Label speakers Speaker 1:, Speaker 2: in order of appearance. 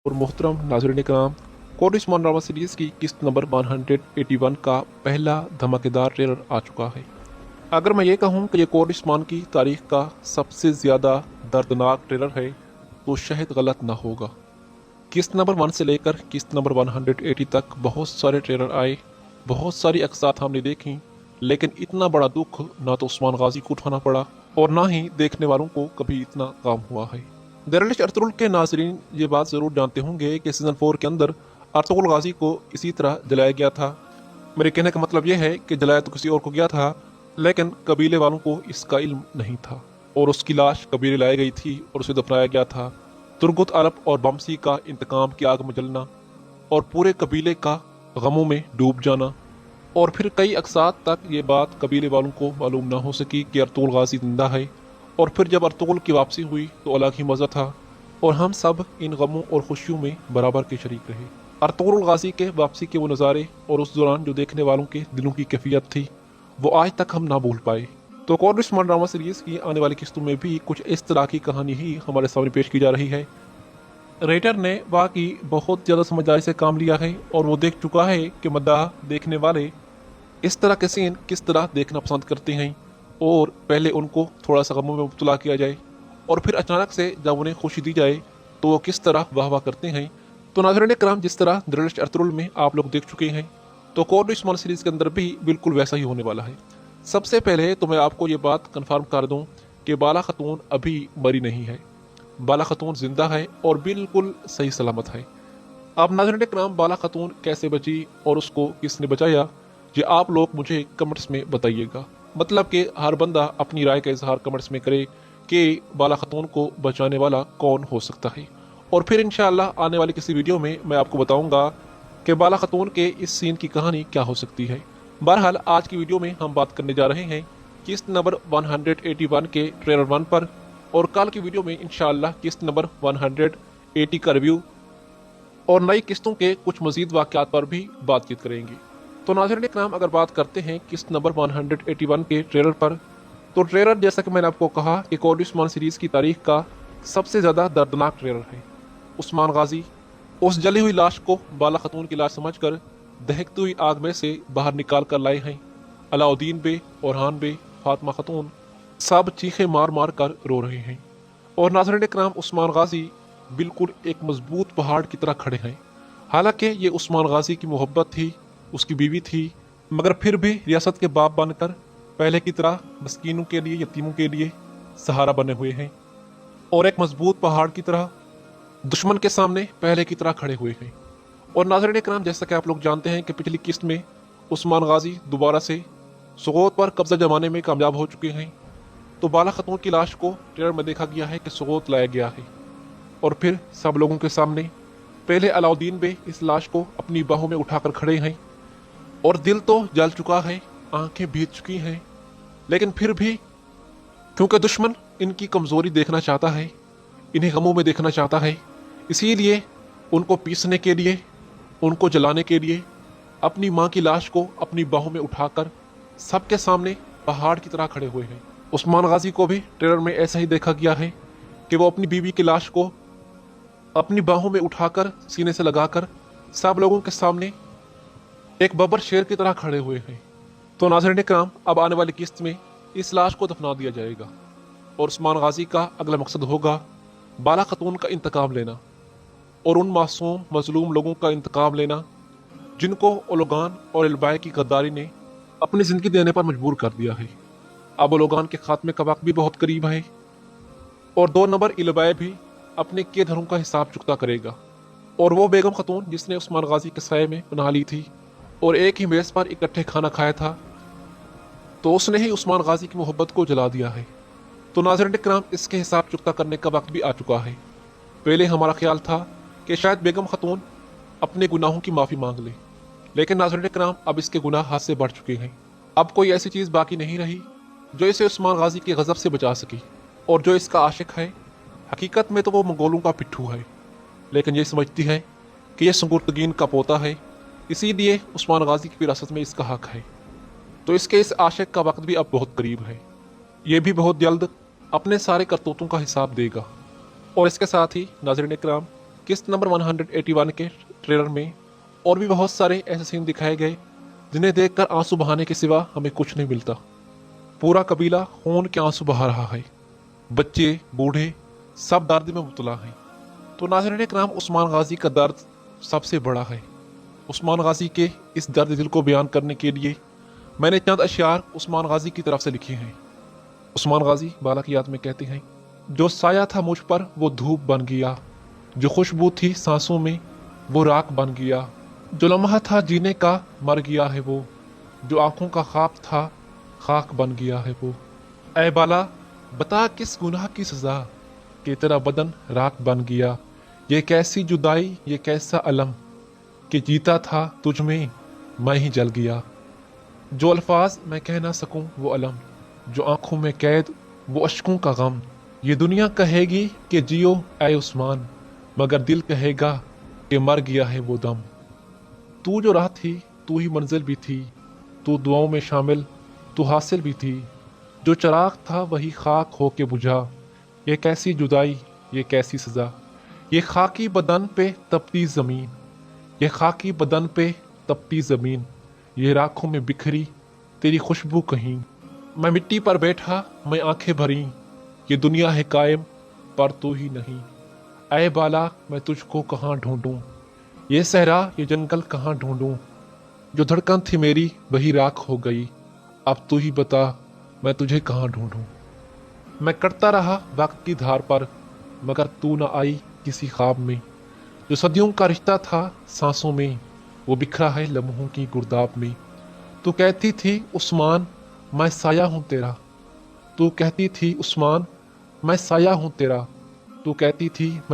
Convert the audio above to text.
Speaker 1: और मोहतरम नाज़रीन कराम, कोड उस्मान ड्रामा सीरीज़ की किस्त नंबर 181 का पहला धमाकेदार ट्रेलर आ चुका है। अगर मैं ये कहूँ कि ये कोड उस्मान की तारीख का सबसे ज़्यादा दर्दनाक ट्रेलर है तो शायद गलत ना होगा। किस्त नंबर 1 से लेकर किस्त नंबर 180 तक बहुत सारे ट्रेलर आए, बहुत सारी अक्सात हमने देखी, लेकिन इतना बड़ा दुख ना तो उस्मान गाजी को उठाना पड़ा और ना ही देखने वालों को कभी इतना काम हुआ है। दरअसल अर्तुगरुल के नाजरीन ये बात ज़रूर जानते होंगे कि सीज़न 4 के अंदर अर्तुगरुल गाजी को इसी तरह जलाया गया था। मेरे कहने का मतलब यह है कि जलाया तो किसी और को गया था, लेकिन कबीले वालों को इसका इल्म नहीं था और उसकी लाश कबीले लाई गई थी और उसे दफनाया गया था। तुर्गुत अरब और बमसी का इंतकाम की आग में जलना और पूरे कबीले का गमों में डूब जाना, और फिर कई अक्सात तक ये बात कबीले वालों को मालूम ना हो सकी कि अर्तुगरुल गाजी जिंदा है। और फिर जब अर्तुगरुल की वापसी हुई तो अलग ही मज़ा था और हम सब इन गमों और खुशियों में बराबर के शरीक रहे। अर्तुगरुल गाजी के वापसी के वो नज़ारे और उस दौरान जो देखने वालों के दिलों की कैफियत थी वो आज तक हम ना भूल पाए। तो कोड उस्मान ड्रामा सीरीज़ की आने वाली किस्तों में भी कुछ इस तरह की कहानी ही हमारे सामने पेश की जा रही है। राइटर ने वाकई बहुत ज़्यादा समझदारी से काम लिया है और वो देख चुका है कि मद्दाह देखने वाले इस तरह के सीन किस तरह देखना पसंद करते हैं, और पहले उनको थोड़ा सा गमों में मुब्तला किया जाए और फिर अचानक से जब उन्हें खुशी दी जाए तो वो किस तरह वाह वाह करते हैं। तो नाज़रीन कराम, जिस तरह दरअसल अर्तुगरुल में आप लोग देख चुके हैं तो कोड उस्मान सीरीज़ के अंदर भी बिल्कुल वैसा ही होने वाला है। सबसे पहले तो मैं आपको ये बात कन्फर्म कर दूँ कि बाला खतून अभी मरी नहीं है, बाला खतून जिंदा है और बिल्कुल सही सलामत है। अब नाज़रीन कराम, बाला खतून कैसे बची और उसको किसने बचाया ये आप लोग मुझे कमेंट्स में बताइएगा। मतलब कि हर बंदा अपनी राय का इजहार कमेंट्स में करे कि बाला खतून को बचाने वाला कौन हो सकता है, और फिर इंशाअल्लाह आने वाली किसी वीडियो में मैं आपको बताऊंगा कि बाला खतून के इस सीन की कहानी क्या हो सकती है। बहरहाल आज की वीडियो में हम बात करने जा रहे हैं किस्त नंबर 181 के ट्रेलर 1 पर, और कल की वीडियो में इंशाअल्लाह किस्त नंबर 180 का रिव्यू और नई किस्तों के कुछ मजीद वाक़यात पर भी बातचीत करेंगे। तो नाज़रीन कराम, अगर बात करते हैं किस्त नंबर 181 के ट्रेलर पर, तो ट्रेलर जैसा कि मैंने आपको कहा कि कोड उस्मान सीरीज़ की तारीख का सबसे ज़्यादा दर्दनाक ट्रेलर है। उस्मान गाजी उस जली हुई लाश को बाला खतून की लाश समझकर दहकती हुई आग में से बाहर निकाल कर लाए हैं। अलाउद्दीन बे, ओरहान बे, फातिमा खतून सब चीखे मार मार कर रो रहे हैं। और नाज़रीन कराम, उस्मान गाजी बिल्कुल एक मजबूत पहाड़ की तरह खड़े हैं। हालांकि ये उस्मान गाजी की मोहब्बत थी, उसकी बीवी थी, मगर फिर भी रियासत के बाप बनकर पहले की तरह मस्कीनों के लिए, यतीमों के लिए सहारा बने हुए हैं और एक मजबूत पहाड़ की तरह दुश्मन के सामने पहले की तरह खड़े हुए हैं। और नाज़रीन कराम, जैसा कि आप लोग जानते हैं कि पिछली किस्त में उस्मान गाजी दोबारा से सुगोत पर कब्जा जमाने में कामयाब हो चुके हैं। तो बाला खतून की लाश को ट्रेलर में देखा गया है कि सुगोत लाया गया है और फिर सब लोगों के सामने पहले अलाउद्दीन बे इस लाश को अपनी बाहों में उठाकर खड़े हैं और दिल तो जल चुका है, आंखें भीग चुकी हैं, लेकिन फिर भी क्योंकि दुश्मन इनकी कमज़ोरी देखना चाहता है, इन्हें गमों में देखना चाहता है, इसीलिए उनको पीसने के लिए, उनको जलाने के लिए अपनी माँ की लाश को अपनी बाहों में उठाकर सबके सामने पहाड़ की तरह खड़े हुए हैं। उस्मान गाजी को भी ट्रेलर में ऐसा ही देखा गया है कि वो अपनी बीवी की लाश को अपनी बाहों में उठाकर सीने से लगाकर सब लोगों के सामने एक बब्बर शेर की तरह खड़े हुए हैं। तो नाज़रीन कराम, अब आने वाली किस्त में इस लाश को दफना दिया जाएगा और उस्मान गाजी का अगला मकसद होगा बाला खतून का इंतकाम लेना और उन मासूम मजलूम लोगों का इंतकाम लेना जिनको ओलोगान और इलबाए की गद्दारी ने अपनी ज़िंदगी देने पर मजबूर कर दिया है। अब ओलोगान के खात्मे का वक्त भी बहुत करीब है और 2 नंबर इलबाए भी अपने के धरों का हिसाब चुकता करेगा। और वो बेगम खतून जिसने उस्मान गाजी के साये में पनाह ली थी और एक ही मेज़ पर इकट्ठे खाना खाया था, तो उसने ही उस्मान गाजी की मोहब्बत को जला दिया है। तो नाज़रीन कराम, इसके हिसाब चुकता करने का वक्त भी आ चुका है। पहले हमारा ख्याल था कि शायद बेगम खतून अपने गुनाहों की माफ़ी मांग ले, लेकिन नाज़रीन कराम, अब इसके गुनाह हाथ से बढ़ चुके हैं। अब कोई ऐसी चीज़ बाकी नहीं रही जो इसे उस्मान गाजी के गज़ब से बचा सकी। और जो इसका आशिक है, हकीकत में तो वो मंगोलों का पिट्ठू है, लेकिन ये समझती है कि यह संगुर्तगीन का पोता है, इसीलिए उस्मान गाजी की विरासत में इसका हक है। तो इसके इस आशिक का वक्त भी अब बहुत करीब है। ये भी बहुत जल्द अपने सारे करतूतों का हिसाब देगा। और इसके साथ ही नाज़रीन इकराम, किस्त नंबर 181 के ट्रेलर में और भी बहुत सारे ऐसे सीन दिखाए गए जिन्हें देखकर आंसू बहाने के सिवा हमें कुछ नहीं मिलता। पूरा कबीला खून के आंसू बहा रहा है, बच्चे बूढ़े सब दर्द में मुबतला हैं। तो नाज़रीन इकराम, उस्मान गाजी का दर्द सबसे बड़ा है। उस्मान गाजी के इस दर्द दिल को बयान करने के लिए मैंने चंद अशआर उस्मान गाजी की तरफ से लिखे हैं। उस्मान गाजी बाला की याद में कहते हैं, जो साया था मुझ पर वो धूप बन गया, जो खुशबू थी सांसों में वो राख बन गया, जो लम्हा था जीने का मर गया है वो, जो आंखों का ख्वाब था खाक बन गया है वो। ऐ बाला बता किस गुनाह की सजा कि तेरा बदन राख बन गया। ये कैसी जुदाई ये कैसा अलम कि जीता था तुझ में मैं ही जल गया। जो अल्फाज मैं कह ना सकूं वो अलम, जो आंखों में कैद वो अश्कों का गम। ये दुनिया कहेगी कि जियो ऐ उस्मान, मगर दिल कहेगा कि मर गया है वो दम। तू जो राह थी तू ही मंजिल भी थी, तू दुआओं में शामिल तू हासिल भी थी। जो चराग था वही खाक होके बुझा। ये कैसी जुदाई ये कैसी सज़ा, ये खाकी बदन पे तपती ज़मीन, ये खाकी बदन पे तपती ज़मीन, ये राखों में बिखरी तेरी खुशबू कहीं। मैं मिट्टी पर बैठा मैं आंखें भरी, ये दुनिया है कायम पर तू ही नहीं। ऐ बाला मैं तुझको कहाँ ढूंढूं, ये सहरा ये जंगल कहाँ ढूंढूं। जो धड़कन थी मेरी वही राख हो गई, अब तू ही बता मैं तुझे कहाँ ढूंढूं। मैं कटता रहा वक्त की धार पर, मगर तू न आई किसी ख्वाब में। जो सदियों का रिश्ता था सांसों में वो बिखरा है लम्हों की गुर्दाब में। तू कहती थी उस्मान मैं साया हूँ तेरा, तू कहती थी उस्मान मैं साया हूँ तेरा, तू कहती थी